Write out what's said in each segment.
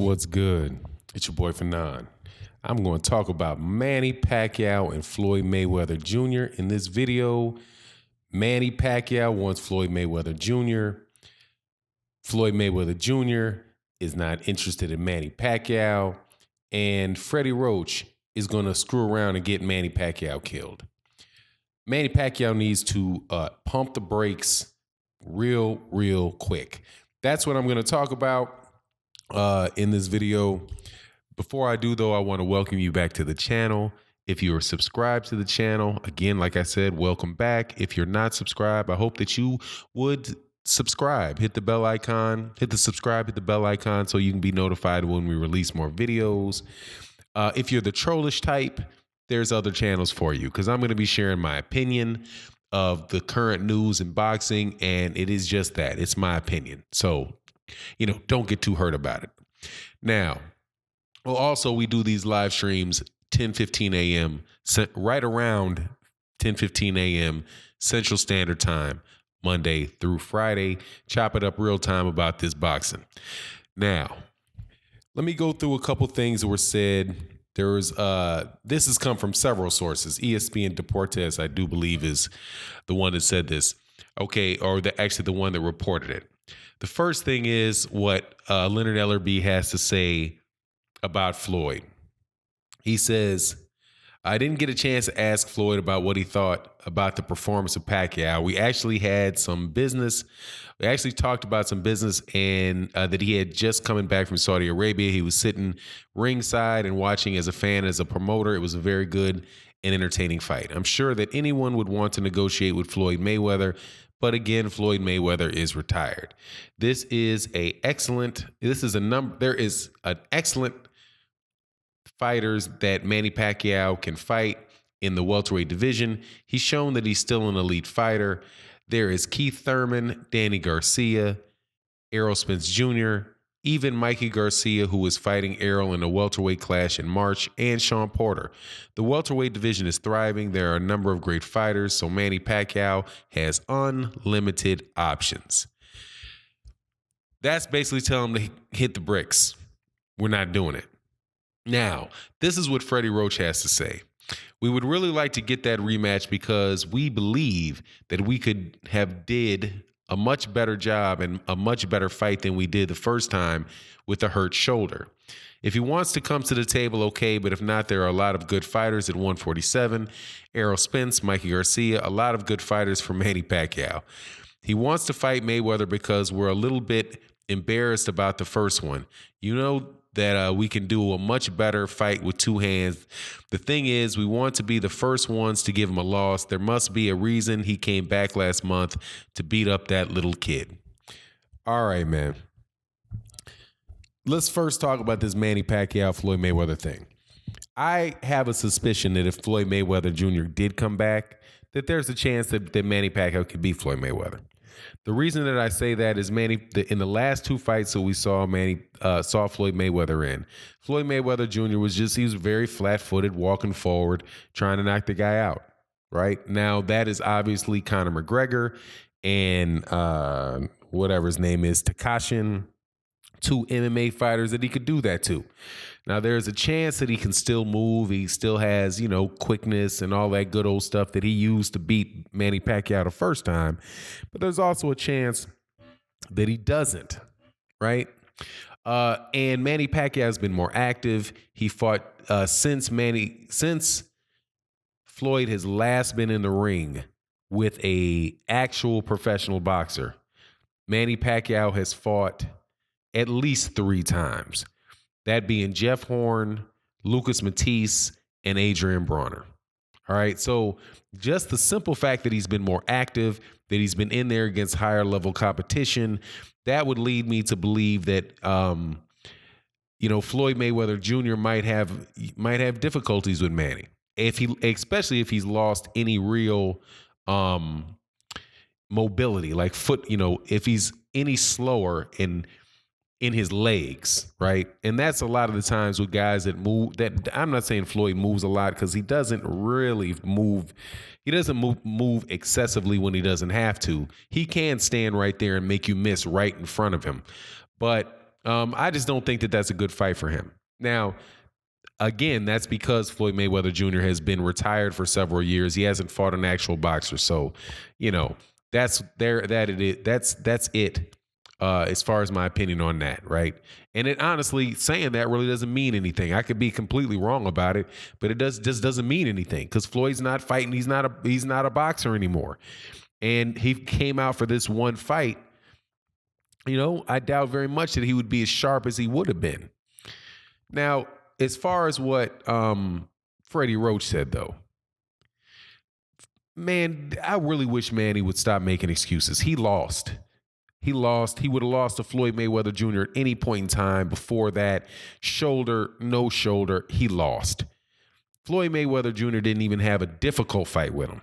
What's good? It's your boy Fanon. I'm going to talk about Manny Pacquiao and Floyd Mayweather Jr. in this video. Manny Pacquiao wants Floyd Mayweather Jr. Floyd Mayweather Jr. is not interested in Manny Pacquiao. And Freddie Roach is going to screw around and get Manny Pacquiao killed. Manny Pacquiao needs to pump the brakes real quick. That's what I'm going to talk about in this video. Before I do, though, I want to welcome you back to the channel. If you are subscribed to the channel, again, like I said, welcome back. If you're not subscribed, I hope that you would subscribe. Hit the bell icon, hit the bell icon so you can be notified when we release more videos. If you're the trollish type, there's other channels for you because I'm going to be sharing my opinion of the current news in boxing, and it is just that. It's my opinion. So, don't get too hurt about it. Now, also, we do these live streams 10:15 a.m., right around 10:15 a.m. Central Standard Time, Monday through Friday. Chop it up real time about this boxing. Now, let me go through a couple things that were said. This has come from several sources. ESPN Deportes, I do believe, is the one that said this. Okay, or actually the one that reported it. The first thing is what Leonard Ellerbe has to say about Floyd. He says, I didn't get a chance to ask Floyd about what he thought about the performance of Pacquiao. We actually had some business. We actually talked about some business and that he had just coming back from Saudi Arabia. He was sitting ringside and watching as a fan, as a promoter. It was a very good and entertaining fight. I'm sure that anyone would want to negotiate with Floyd Mayweather, but again, Floyd Mayweather is retired. There is an excellent fighters that Manny Pacquiao can fight in the welterweight division. He's shown that he's still an elite fighter. There is Keith Thurman, Danny Garcia, Errol Spence Jr., even Mikey Garcia, who is fighting Errol in a welterweight clash in March, and Sean Porter. The welterweight division is thriving. There are a number of great fighters, so Manny Pacquiao has unlimited options. That's basically telling him to hit the bricks. We're not doing it. Now, this is what Freddie Roach has to say. We would really like to get that rematch because we believe that we could have did a much better job and a much better fight than we did the first time with a hurt shoulder. If he wants to come to the table, okay, but if not, there are a lot of good fighters at 147. Errol Spence, Mikey Garcia, a lot of good fighters for Manny Pacquiao. He wants to fight Mayweather because we're a little bit embarrassed about the first one. That we can do a much better fight with two hands. The thing is, we want to be the first ones to give him a loss. There must be a reason he came back last month to beat up that little kid. All right, man. Let's first talk about this Manny Pacquiao Floyd Mayweather thing. I have a suspicion that if Floyd Mayweather Jr. did come back, that there's a chance that Manny Pacquiao could beat Floyd Mayweather. The reason that I say that is in the last two fights that we saw saw Floyd Mayweather in, Floyd Mayweather Jr. he was very flat-footed, walking forward, trying to knock the guy out, right? Now, that is obviously Conor McGregor and whatever his name is, Takashin, two MMA fighters that he could do that to. Now, there's a chance that he can still move. He still has, quickness and all that good old stuff that he used to beat Manny Pacquiao the first time. But there's also a chance that he doesn't, right? And Manny Pacquiao has been more active. He fought since Floyd has last been in the ring with a actual professional boxer. Manny Pacquiao has fought at least 3 times. That being Jeff Horn, Lucas Matisse, and Adrian Bronner. All right, so just the simple fact that he's been more active, that he's been in there against higher level competition, that would lead me to believe that Floyd Mayweather Jr. might have difficulties with Manny, especially if he's lost any real mobility, like foot. If he's any slower in his legs, right? And that's a lot of the times with guys that move. That I'm not saying Floyd moves a lot because he doesn't really move. He doesn't move excessively when he doesn't have to. He can stand right there and make you miss right in front of him. But I just don't think that that's a good fight for him. Now, again, that's because Floyd Mayweather Jr. has been retired for several years. He hasn't fought an actual boxer, so that's there. That it is. That's it. As far as my opinion on that, right? And it honestly, saying that really doesn't mean anything. I could be completely wrong about it, but it just doesn't mean anything because Floyd's not fighting. He's not a boxer anymore, and he came out for this one fight. I doubt very much that he would be as sharp as he would have been. Now, as far as what Freddie Roach said, though, man, I really wish Manny would stop making excuses. He lost. He lost. He would have lost to Floyd Mayweather Jr. at any point in time before that. Shoulder, no shoulder, he lost. Floyd Mayweather Jr. didn't even have a difficult fight with him.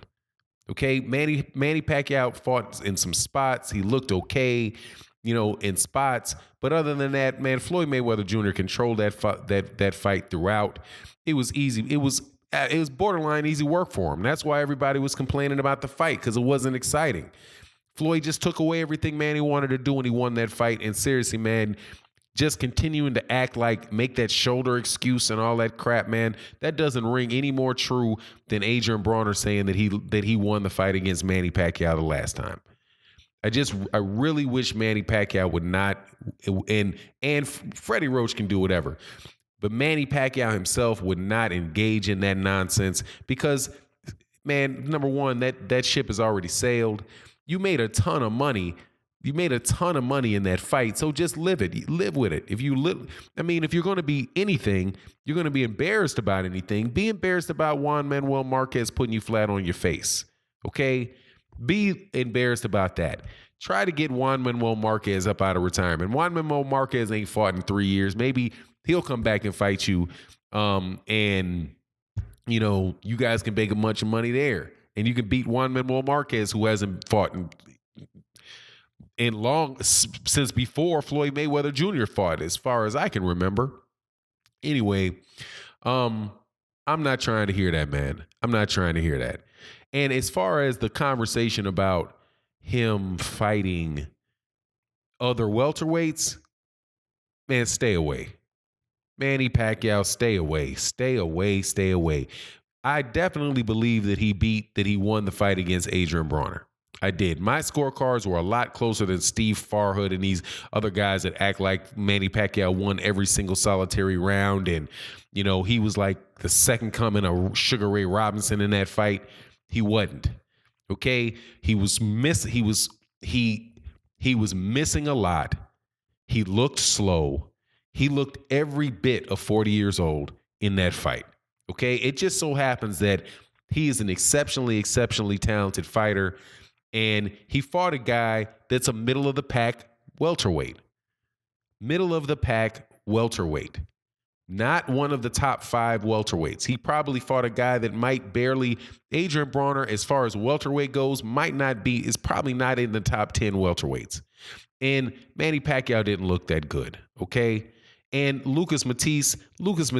Okay, Manny Pacquiao fought in some spots. He looked okay, in spots. But other than that, man, Floyd Mayweather Jr. controlled that fight throughout. It was easy. It was borderline easy work for him. That's why everybody was complaining about the fight, because it wasn't exciting. Floyd just took away everything Manny wanted to do when he won that fight. And seriously, man, just continuing to act like, make that shoulder excuse and all that crap, man, that doesn't ring any more true than Adrian Bronner saying that he won the fight against Manny Pacquiao the last time. I really wish Manny Pacquiao would not, and Freddie Roach can do whatever, but Manny Pacquiao himself would not engage in that nonsense because, man, number one, that ship has already sailed. You made a ton of money. You made a ton of money in that fight, so just live it. Live with it. If you're going to be anything, you're going to be embarrassed about anything. Be embarrassed about Juan Manuel Marquez putting you flat on your face. Okay? Be embarrassed about that. Try to get Juan Manuel Marquez up out of retirement. Juan Manuel Marquez ain't fought in 3 years. Maybe he'll come back and fight you, and you guys can make a bunch of money there. And you can beat Juan Manuel Marquez, who hasn't fought in long since before Floyd Mayweather Jr. fought, as far as I can remember. Anyway, I'm not trying to hear that, man. I'm not trying to hear that. And as far as the conversation about him fighting other welterweights, man, stay away. Manny Pacquiao, stay away. Stay away. Stay away. I definitely believe that he won the fight against Adrian Bronner. I did. My scorecards were a lot closer than Steve Farhood and these other guys that act like Manny Pacquiao won every single solitary round. And, he was like the second coming of Sugar Ray Robinson in that fight. He wasn't. Okay. He was missing a lot. He looked slow. He looked every bit of 40 years old in that fight. Okay, it just so happens that he is an exceptionally talented fighter, and he fought a guy that's a middle of the pack welterweight. Middle of the pack welterweight. Not one of the top 5 welterweights. He probably fought a guy that might barely, Adrian Bronner, as far as welterweight goes, is probably not in the top 10 welterweights. And Manny Pacquiao didn't look that good, okay? And Lucas Matisse looked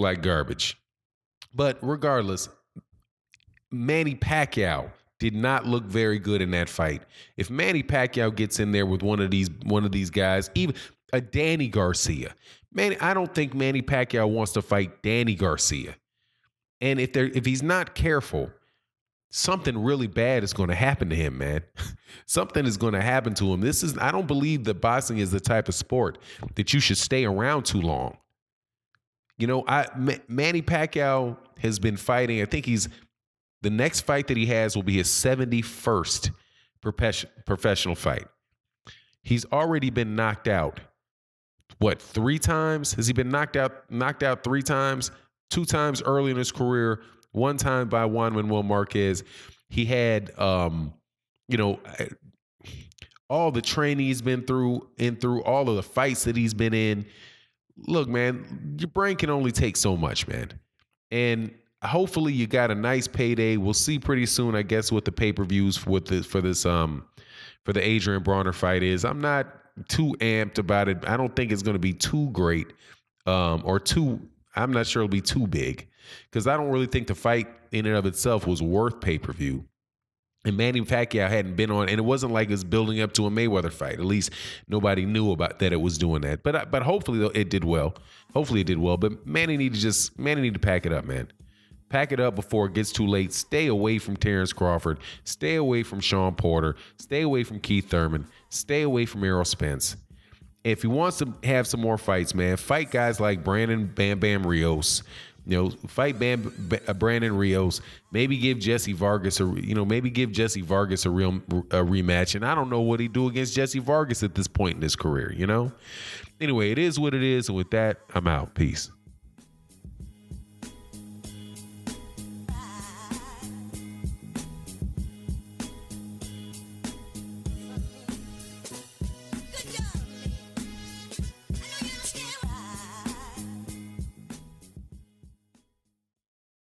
like garbage. But regardless, Manny Pacquiao did not look very good in that fight. If Manny Pacquiao gets in there with one of these guys, even a Danny Garcia, man, I don't think Manny Pacquiao wants to fight Danny Garcia. And if he's not careful, something really bad is going to happen to him, man. Something is going to happen to him. I don't believe that boxing is the type of sport that you should stay around too long. Manny Pacquiao has been fighting. I think the next fight that he has will be his 71st professional fight. He's already been knocked out. 3 times? Has he been knocked out 3 times? 2 times early in his career, 1 time by Juan Manuel Marquez. He had, all the training he's been through and through all of the fights that he's been in. Look, man, your brain can only take so much, man. And hopefully you got a nice payday. We'll see pretty soon, I guess, what the pay-per-views for the Adrian Bronner fight is. I'm not too amped about it. I don't think it's going to be too great, I'm not sure it'll be too big, because I don't really think the fight in and of itself was worth pay-per-view. And Manny Pacquiao hadn't been on, and it wasn't like it was building up to a Mayweather fight. At least nobody knew about that it was doing that. But hopefully though, it did well. Hopefully it did well. But Manny need to pack it up, man. Pack it up before it gets too late. Stay away from Terrence Crawford. Stay away from Sean Porter. Stay away from Keith Thurman. Stay away from Errol Spence. If he wants to have some more fights, man, fight guys like Brandon Bam Bam Rios. Fight Brandon Rios. Maybe give Jesse Vargas a real rematch. And I don't know what he'd do against Jesse Vargas at this point in his career. Anyway, it is what it is. And with that, I'm out. Peace.